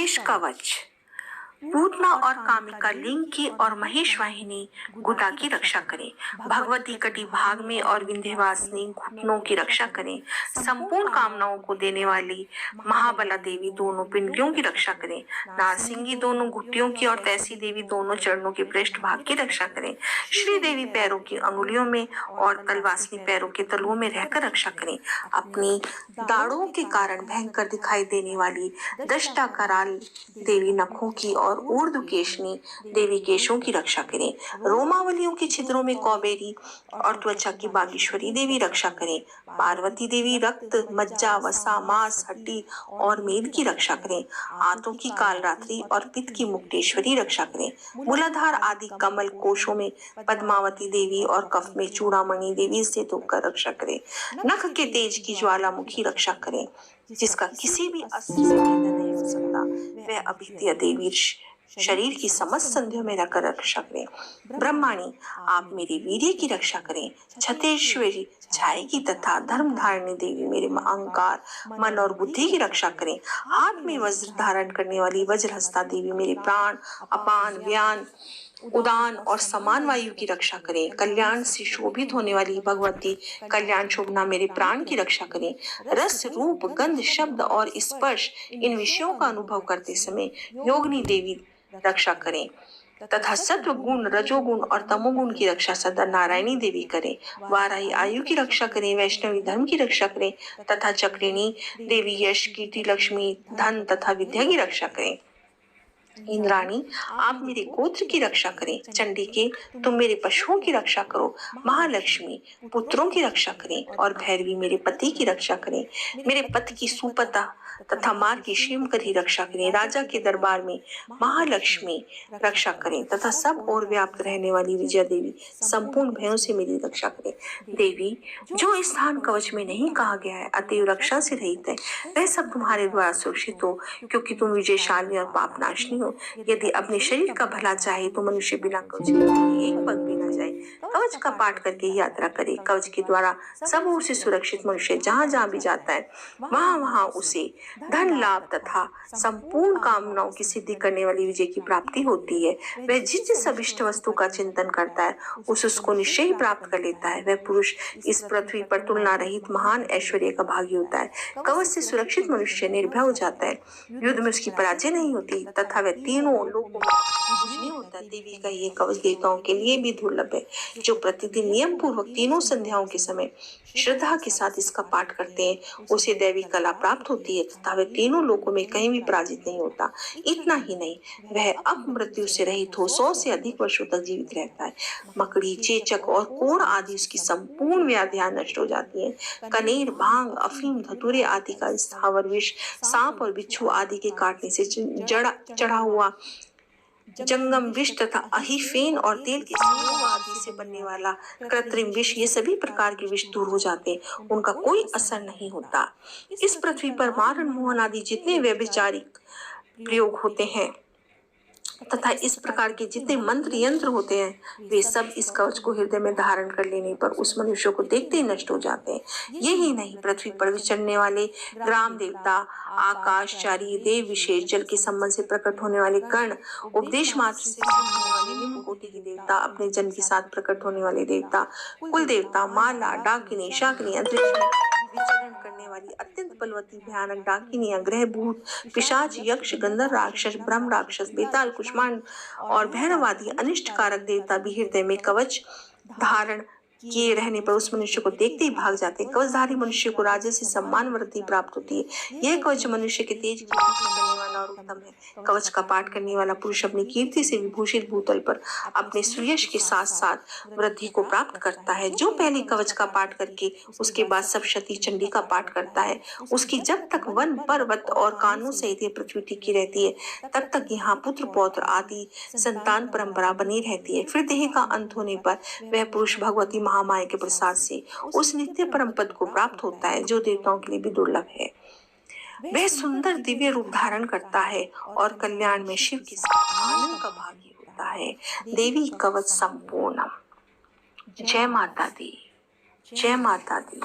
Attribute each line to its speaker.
Speaker 1: विशेष कवच। पूतना और कामिका लिंग की और महेश वाहिनी गुदा की रक्षा करें। भगवती कटी भाग में और विंध्यवासिनी घुटनों की रक्षा करें। संपूर्ण कामनाओं को देने वाली महाबला देवी दोनों पिंडलियों की रक्षा करें। नारसिंगी दोनों घुटियों की और तैसी देवी दोनों चरणों के पृष्ठ भाग की रक्षा करें। श्री देवी पैरों की अंगुलियों में और तलवासिनी पैरों के तलुओं में रहकर रक्षा करें। अपनी दाढ़ों के कारण भयंकर दिखाई देने वाली दष्टा कराल देवी नखों की और ऊर्ध्वकेशनी देवी केशों की रक्षा करें। रोमावलियों के छिद्रों में कौबेरी और त्वचा की बागेश्वरी देवी रक्षा करें। पार्वती देवी रक्त, मज्जा, वसा, मांस, हड्डी और मेद की रक्षा करें। आंतों की कालरात्रि और पित्त की मुक्तेश्वरी रक्षा करें। मूलाधार आदि कमल कोशों में पद्मावती देवी और कफ में चूड़ामणि देवी से होकर रक्षा करें। नख के तेज की ज्वालामुखी रक्षा करें, जिसका किसी भी अस्त्र से भेदन नहीं हो सकता। वह अभिद्य देवी शरीर की समस्त संधियों में रखकर रक्षा करें। ब्रह्माणी, आप मेरे वीर्य की रक्षा करें। छतेश्वरी छाएगी तथा धर्म धारणी देवी मेरे अहंकार, मन और बुद्धि की रक्षा करें। हाथ में वज्र धारण करने वाली वज्रहस्ता देवी मेरे प्राण, अपान, व्यान, उदान और समान वायु की रक्षा करें। कल्याण से शोभित होने वाली भगवती कल्याण शोभना मेरे प्राण की रक्षा करें। रस, रूप, गंध, शब्द और स्पर्श इन विषयों का अनुभव करते समय योगिनी देवी रक्षा करें तथा सत्व गुण, रजोगुण और तमोगुण की रक्षा सदा नारायणी देवी करें। वाराही आयु की रक्षा करें। वैष्णवी धर्म की रक्षा करें तथा चक्रिणी देवी यश, कीर्ति, लक्ष्मी, धन तथा विद्या की रक्षा करें। इंद्राणी, आप मेरे गोत्र की रक्षा करें। चंडिके, तुम मेरे पशुओं की रक्षा करो। महालक्ष्मी, पुत्रों की रक्षा करें। और भैरवी, मेरे पति की रक्षा करें। मेरे पति की सुपता तथा मार की क्षेम कर ही रक्षा करें। राजा के दरबार में महालक्ष्मी रक्षा करें तथा सब और व्याप्त रहने वाली विजया देवी संपूर्ण भयों से मेरी रक्षा करें। देवी, जो स्थान कवच में नहीं कहा गया है अतएव रक्षा से रहित है, वह सब तुम्हारे द्वारा सुरक्षित हो, क्योंकि तुम विजयशाली और पापनाशनी हो। यदि अपने शरीर का भला चाहे तो मनुष्य बिना कवच के एक पग भी न जाए। कवच का पाठ करके यात्रा करे। कवच के द्वारा सब ओर से सुरक्षित मनुष्य जहाँ जहाँ भी जाता है वहाँ वहाँ उसे धन लाभ तथा संपूर्ण कामनाओं की सिद्धि करने वाली विजय की प्राप्ति होती है। वह जिस जिस अभिष्ट वस्तु का चिंतन करता है उसको निश्चय ही प्राप्त कर लेता है। वह पुरुष इस पृथ्वी पर तुलना रहित महान ऐश्वर्य का भागी होता है। कवच से सुरक्षित मनुष्य निर्भय हो जाता है। युद्ध में उसकी पराजय नहीं होती तथा वह तीनों लोगों में पूजनीय होता है। देवी का ये कवच देवताओं के लिए भी दुर्लभ है। जो प्रतिदिन नियम पूर्वक तीनों संध्याओं के समय श्रद्धा के साथ इसका पाठ करते हैं उसे दैवी कला प्राप्त होती है तथा वह तीनों लोगों में कहीं भी पराजित नहीं होता। इतना ही नहीं, वह अपमृत्यु से रहित हो 100 से अधिक वर्षों तक जीवित रहता है। मकड़ी, चेचक और कोढ़ आदि उसकी संपूर्ण व्याधियां नष्ट हो जाती हैं। कनेर, भांग, अफीम, धतूरे आदि का स्थावर विष, सांप और बिच्छू आदि के काटने से चढ़ा हुआ जंगम विष तथा अहिफेन और तेल के संयोग आदि से बनने वाला कृत्रिम विष, ये सभी प्रकार के विष दूर हो जाते हैं, उनका कोई असर नहीं होता। इस पृथ्वी पर मारण, मोहन आदि जितने व्यभिचारिक प्रयोग होते हैं तथा इस प्रकार के जितने मंत्र यंत्र होते हैं वे सब इस कवच को हृदय में धारण कर लेने पर उस मनुष्य को देखते ही नष्ट हो जाते हैं। यही नहीं, पृथ्वी पर विचरने वाले ग्राम देवता, आकाशचारी देव विशेष, जल के संबंध से प्रकट होने वाले कर्ण, उपदेश मात्र से होने वाले निम्न कोटि के देवता, अपने जन्म के साथ प्रकट होने वाले देवता, कुल देवता, माला, डाकिनी, शाकिनी, अंतरिक्ष में विचरण करने वाली अत्यंत बलवती भयानक डाकिनियां, ग्रह, भूत, पिशाच, यक्ष, गंधर्व राक्षस, ब्रह्म राक्षस, बेताल, कुष्मांड और भैरवादी अनिष्ट कारक देवता भी हृदय में कवच धारण किए रहने पर उस मनुष्य को देखते ही भाग जाते हैं। कवचधारी मनुष्य को राज्य से सम्मान वृद्धि प्राप्त होती है। यह कवच मनुष्य के तेज की वृद्धि करने वाला और उत्तम है। कवच का पाठ करने वाला पुरुष अपनी कीर्ति से विभूषित भूतल पर अपने सुयश के साथ साथ वृद्धि को प्राप्त करता है। जो पहले कवच का पाठ करके उसके बाद सप्तशती चंडी का पाठ करता है उसकी जब तक वन, पर्वत और कानों सहित ये पृथ्वी टिकी रहती है तब तक यहाँ पुत्र पौत्र आदि संतान परंपरा बनी रहती है। फिर देह का अंत होने पर वह पुरुष भगवती महामाया के प्रसाद से उस नित्य परम पद को प्राप्त होता है जो देवताओं के लिए भी दुर्लभ है। वह सुंदर दिव्य रूप धारण करता है और कल्याण में शिव के साथ आनंद का भागी होता है। देवी कवच संपूर्ण। जय माता दी, जय माता दी।